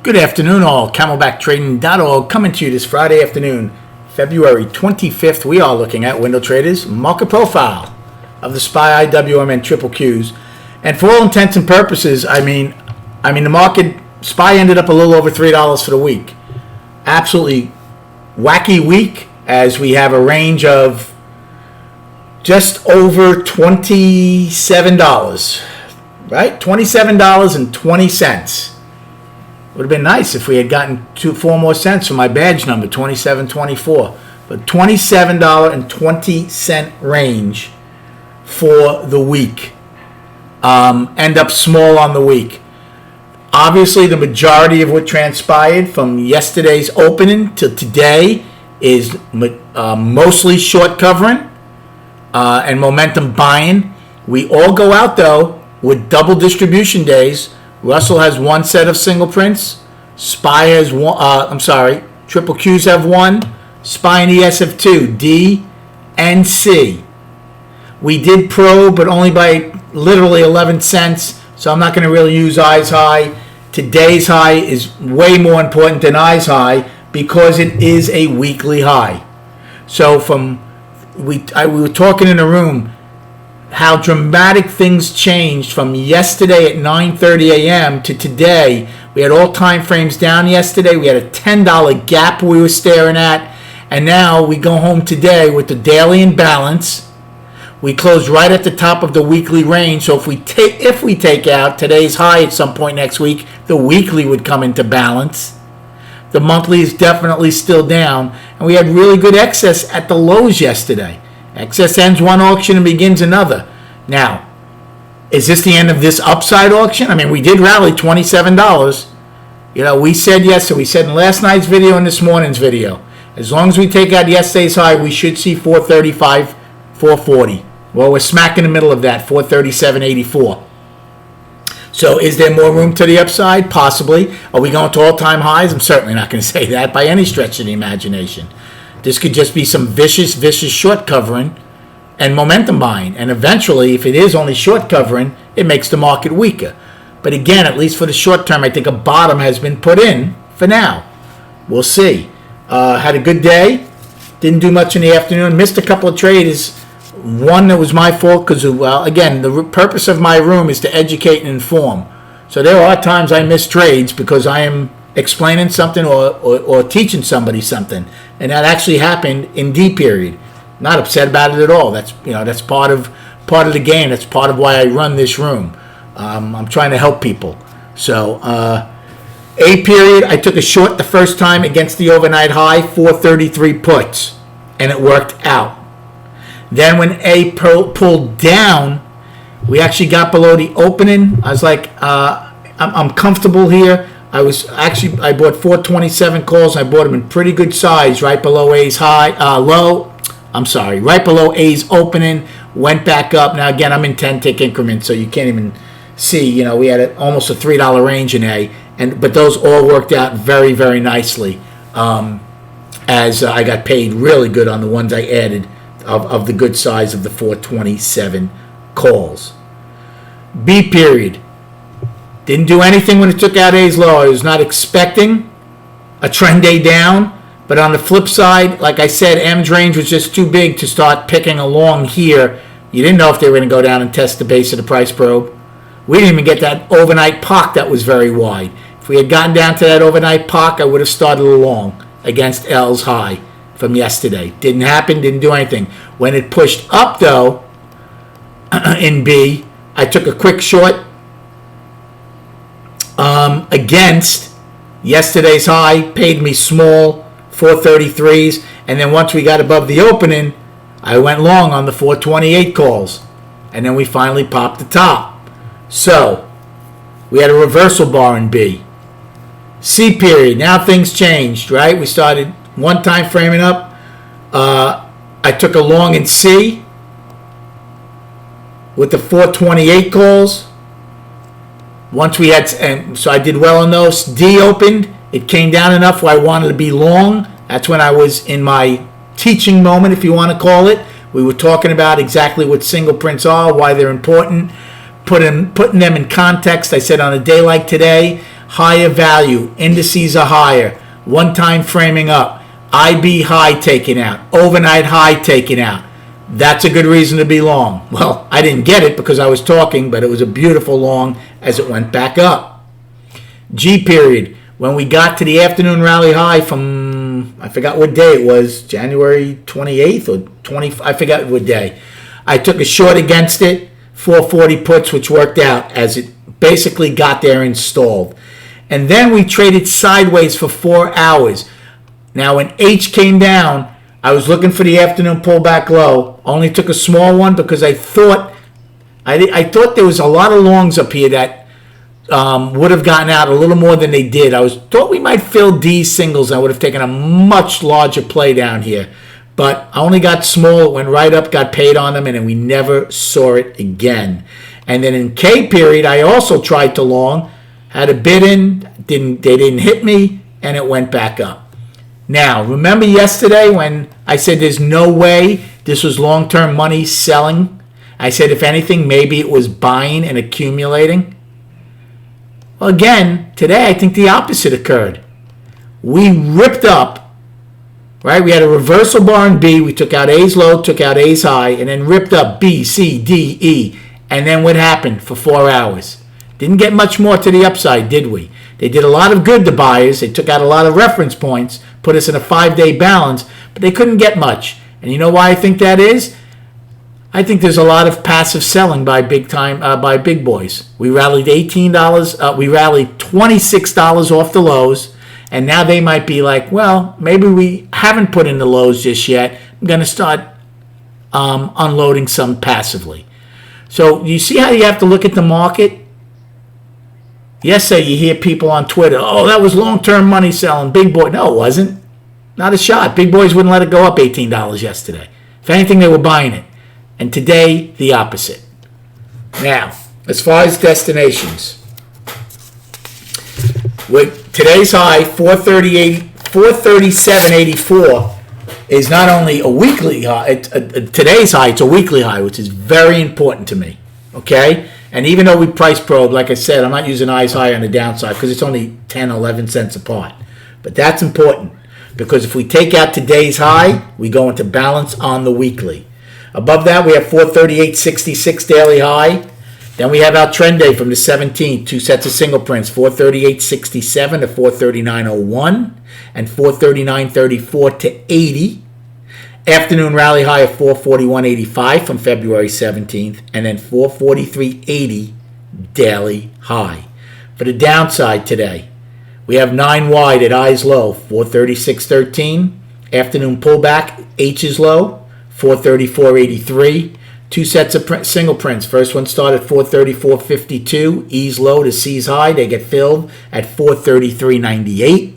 Good afternoon, all. CamelbackTrading.org coming to you this Friday afternoon, February 25th. We are looking at Window Traders market profile of the SPY, IWM, and Triple Qs. And for all intents and purposes, I mean, the market SPY ended up a little over $3 for the week. Absolutely wacky week, as we have a range of just over $27, right? $27.20. Would have been nice if we had gotten 4 more cents for my badge number, 27.24. But $27.20 range for the week. End up small on the week. Obviously, the majority of what transpired from yesterday's opening to today is mostly short covering and momentum buying. We all go out, though, with double distribution days. Russell has one set of single prints. SPY has one. Triple Qs have one. SPY and ES have two. D and C. We did probe, but only by literally 11 cents. So I'm not going to really use eyes high. Today's high is way more important than eyes high because it is a weekly high. So we were talking in the room how dramatic things changed from yesterday at 9:30 a.m. to today. We had all time frames down yesterday. We had a $10 gap we were staring at. And now we go home today with the daily in balance. We closed right at the top of the weekly range. So if we take out today's high at some point next week, the weekly would come into balance. The monthly is definitely still down. And we had really good excess at the lows yesterday. Excess ends one auction and begins another. Now, is this the end of this upside auction? I mean, we did rally $27. We said yes, so we said in last night's video and this morning's video, as long as we take out yesterday's high, we should see 435, 440. Well, we're smack in the middle of that, 437.84. So is there more room to the upside? Possibly. Are we going to all-time highs? I'm certainly not going to say that by any stretch of the imagination. This could just be some vicious short covering and momentum buying. And eventually, if it is only short covering, it makes the market weaker. But again, at least for the short term, I think a bottom has been put in for now. We'll see. Had a good day. Didn't do much in the afternoon. Missed a couple of trades. One that was my fault because, again, the purpose of my room is to educate and inform. So there are times I miss trades because I am explaining something or teaching somebody something, and that actually happened in D period. Not upset about it at all. That's part of the game. That's part of why I run this room. I'm trying to help people. So A period, I took a short the first time against the overnight high, 433 puts, and it worked out. Then when A pulled down, we actually got below the opening. I was like, I'm comfortable here. I bought 427 calls. I bought them in pretty good size, right below A's right below A's opening. Went back up. Now again, I'm in 10-tick increments, so you can't even see. We had almost a $3 range in A, but those all worked out very, very nicely. As I got paid really good on the ones I added of the good size of the 427 calls. B period. Didn't do anything when it took out A's low. I was not expecting a trend day down. But on the flip side, like I said, M's range was just too big to start picking along here. You didn't know if they were going to go down and test the base of the price probe. We didn't even get that overnight POC that was very wide. If we had gotten down to that overnight POC, I would have started along against L's high from yesterday. Didn't happen, didn't do anything. When it pushed up, though, in B, I took a quick short against yesterday's high, paid me small, 433s, and then once we got above the opening, I went long on the 428 calls, and then we finally popped the top. So we had a reversal bar in B. C period, now things changed, right? We started one time framing up. I took a long in C with the 428 calls. Once we had, and so I did well on those. D opened. It came down enough where I wanted to be long. That's when I was in my teaching moment, if you want to call it. We were talking about exactly what single prints are, why they're important, putting them in context. I said on a day like today, higher value, indices are higher, one-time framing up, IB high taken out, overnight high taken out. That's a good reason to be long. Well, I didn't get it because I was talking, but it was a beautiful long as it went back up. G period, when we got to the afternoon rally high from, I forgot what day it was, January 28th or 20, I forgot what day. I took a short against it, 440 puts, which worked out as it basically got there installed. And then we traded sideways for 4 hours. Now when H came down, I was looking for the afternoon pullback low. Only took a small one because I thought there was a lot of longs up here that would have gotten out a little more than they did. Thought we might fill D singles. I would have taken a much larger play down here. But I only got small. It went right up, got paid on them, and then we never saw it again. And then in K period, I also tried to long. Had a bid in. They didn't hit me, and it went back up. Now, remember yesterday when I said there's no way this was long-term money selling? I said, if anything, maybe it was buying and accumulating. Well, again, today I think the opposite occurred. We ripped up, right? We had a reversal bar in B. We took out A's low, took out A's high, and then ripped up B, C, D, E. And then what happened for 4 hours? Didn't get much more to the upside, did we? They did a lot of good to buyers. They took out a lot of reference points, put us in a 5-day balance, but they couldn't get much. And you know why I think that is? I think there's a lot of passive selling by big boys. We rallied $18. We rallied $26 off the lows, and now they might be like, well, maybe we haven't put in the lows just yet. I'm going to start unloading some passively. So you see how you have to look at the market? Yesterday you hear people on Twitter, oh, that was long-term money selling, big boy. No, it wasn't. Not a shot. Big boys wouldn't let it go up $18 yesterday. If anything, they were buying it. And today, the opposite. Now, as far as destinations, with today's high, 437.84, is not only a weekly high, today's high, it's a weekly high, which is very important to me. Okay? And even though we price probe, like I said, I'm not using eyes high on the downside because it's only 10, 11 cents apart. But that's important because if we take out today's high, we go into balance on the weekly. Above that, we have 438.66 daily high. Then we have our trend day from the 17th, 2 sets of single prints, 438.67 to 439.01 and 439.34 to 80. Afternoon rally high of 441.85 from February 17th, and then 443.80 daily high. For the downside today, we have 9 wide at eyes low, 436.13. Afternoon pullback, H's low, 434.83. 2 sets of single prints. First one started 434.52. E's low to C's high. They get filled at 433.98.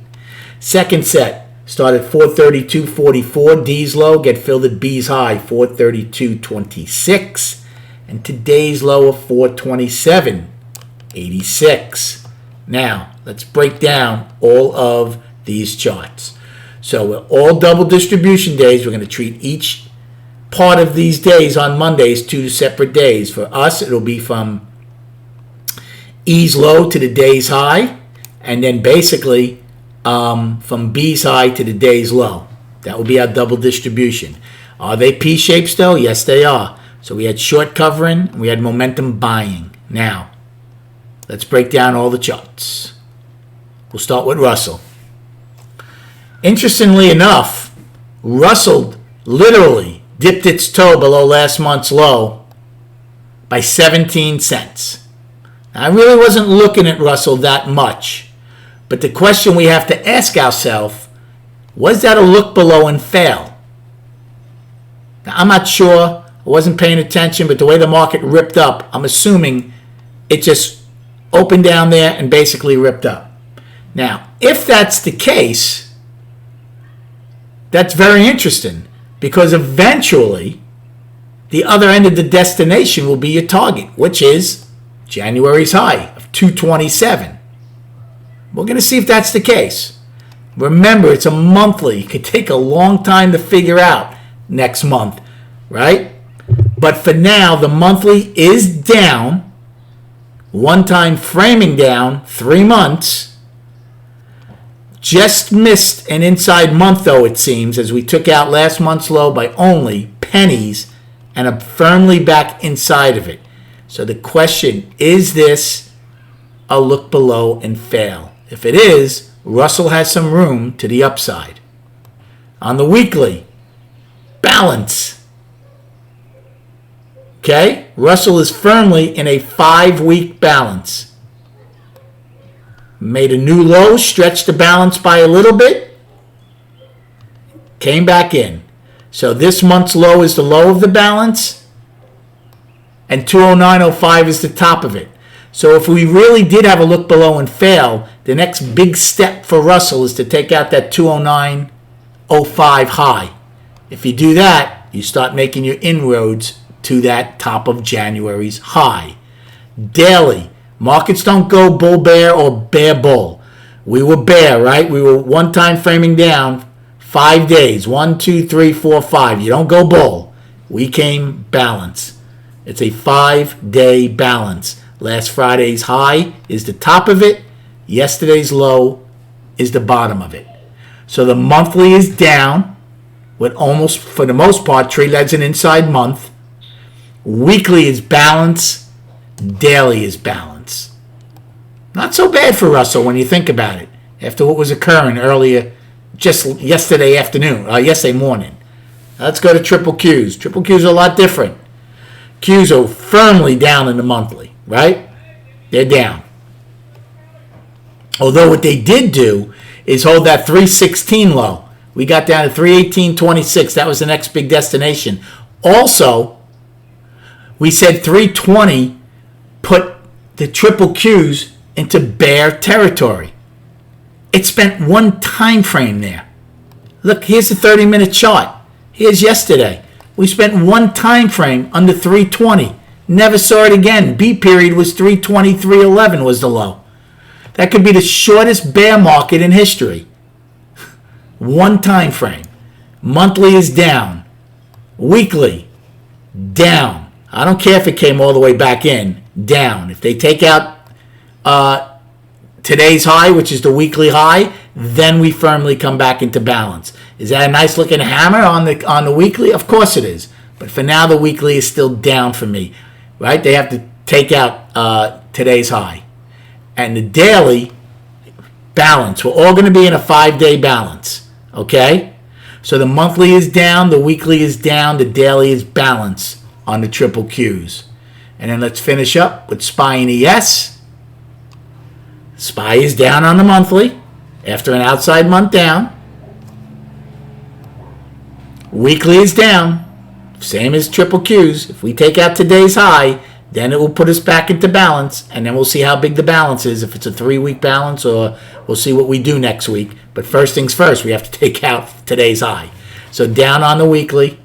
Second set started 432.44. D's low get filled at B's high, 432.26. And today's low of 427.86. Now, let's break down all of these charts. So we're all double distribution days. We're going to treat each part of these days on Mondays 2 separate days. For us, it'll be from E's low to the day's high, and then basically from B's high to the day's low. That will be our double distribution. Are they P-shapes though? Yes, they are. So we had short covering, and we had momentum buying. Now, let's break down all the charts. We'll start with Russell. Interestingly enough, Russell literally dipped its toe below last month's low by 17 cents. Now, I really wasn't looking at Russell that much, but the question we have to ask ourselves, was that a look below and fail? Now, I'm not sure. I wasn't paying attention, but the way the market ripped up, I'm assuming it just opened down there and basically ripped up. Now, if that's the case, that's very interesting, because eventually the other end of the destination will be your target, which is January's high of 227. We're going to see if that's the case. Remember, it's a monthly. It could take a long time to figure out next month, right? But for now, the monthly is down one-time framing down 3 months. Just missed an inside month, though, it seems, as we took out last month's low by only pennies and are firmly back inside of it. So the question, is this a look below and fail? If it is, Russell has some room to the upside. On the weekly, balance. Okay? Russell is firmly in a 5-week balance. Made a new low, stretched the balance by a little bit, came back in. So this month's low is the low of the balance, and 209.05 is the top of it. So if we really did have a look below and fail, the next big step for Russell is to take out that 209.05 high. If you do that, you start making your inroads to that top of January's high. Daily. Markets don't go bull bear or bear bull. We were bear, right? We were one time framing down 5 days. 1, 2, 3, 4, 5. You don't go bull. We came balance. It's a 5-day balance. Last Friday's high is the top of it. Yesterday's low is the bottom of it. So the monthly is down with almost, for the most part, trade that's an inside month. Weekly is balance. Daily is balance. Not so bad for Russell when you think about it. After what was occurring earlier, just yesterday morning. Let's go to triple Qs. Triple Qs are a lot different. Qs are firmly down in the monthly, right? They're down. Although what they did do is hold that 316 low. We got down to 318.26. That was the next big destination. Also, we said 320 put the triple Qs into bear territory. It spent one time frame there. Look, here's the 30-minute chart. Here's yesterday. We spent one time frame under 320. Never saw it again. B period was 323.11 was the low. That could be the shortest bear market in history. One time frame. Monthly is down. Weekly, down. I don't care if it came all the way back in. Down. If they take out today's high, which is the weekly high, then we firmly come back into balance. Is that a nice looking hammer on the weekly? Of course it is. But for now, the weekly is still down for me. Right? They have to take out today's high. And the daily, balance. We're all going to be in a 5-day balance. Okay? So the monthly is down, the weekly is down, the daily is balance on the triple Qs. And then let's finish up with SPY and ES. SPY is down on the monthly after an outside month down. Weekly is down, same as triple Qs. If we take out today's high, then it will put us back into balance, and then we'll see how big the balance is, if it's a 3-week balance, or we'll see what we do next week. But first things first, we have to take out today's high. So down on the weekly,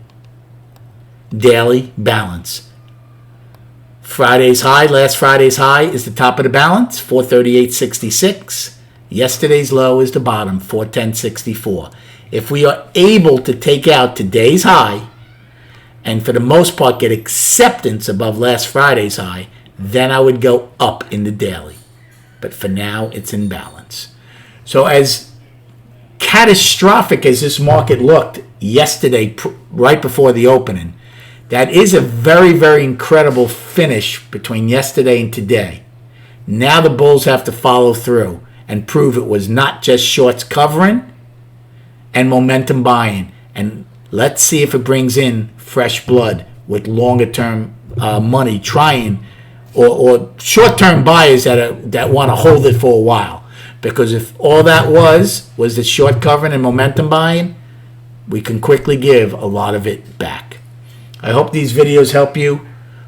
daily, balance. Friday's high, last Friday's high is the top of the balance, 438.66. Yesterday's low is the bottom, 410.64. If we are able to take out today's high, and for the most part get acceptance above last Friday's high, then I would go up in the daily. But for now, it's in balance. So as catastrophic as this market looked yesterday, right before the opening, that is a very, very incredible finish between yesterday and today. Now the bulls have to follow through and prove it was not just shorts covering and momentum buying. And let's see if it brings in fresh blood with longer term money trying, or short term buyers that want to hold it for a while. Because if all that was the short covering and momentum buying, we can quickly give a lot of it back. I hope these videos help you.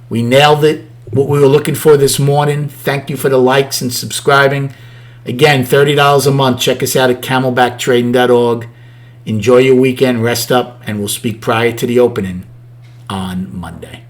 We nailed it, what we were looking for this morning. Thank you for the likes and subscribing. Again, $30 a month. Check us out at camelbacktrading.org. Enjoy your weekend, rest up, and we'll speak prior to the opening on Monday.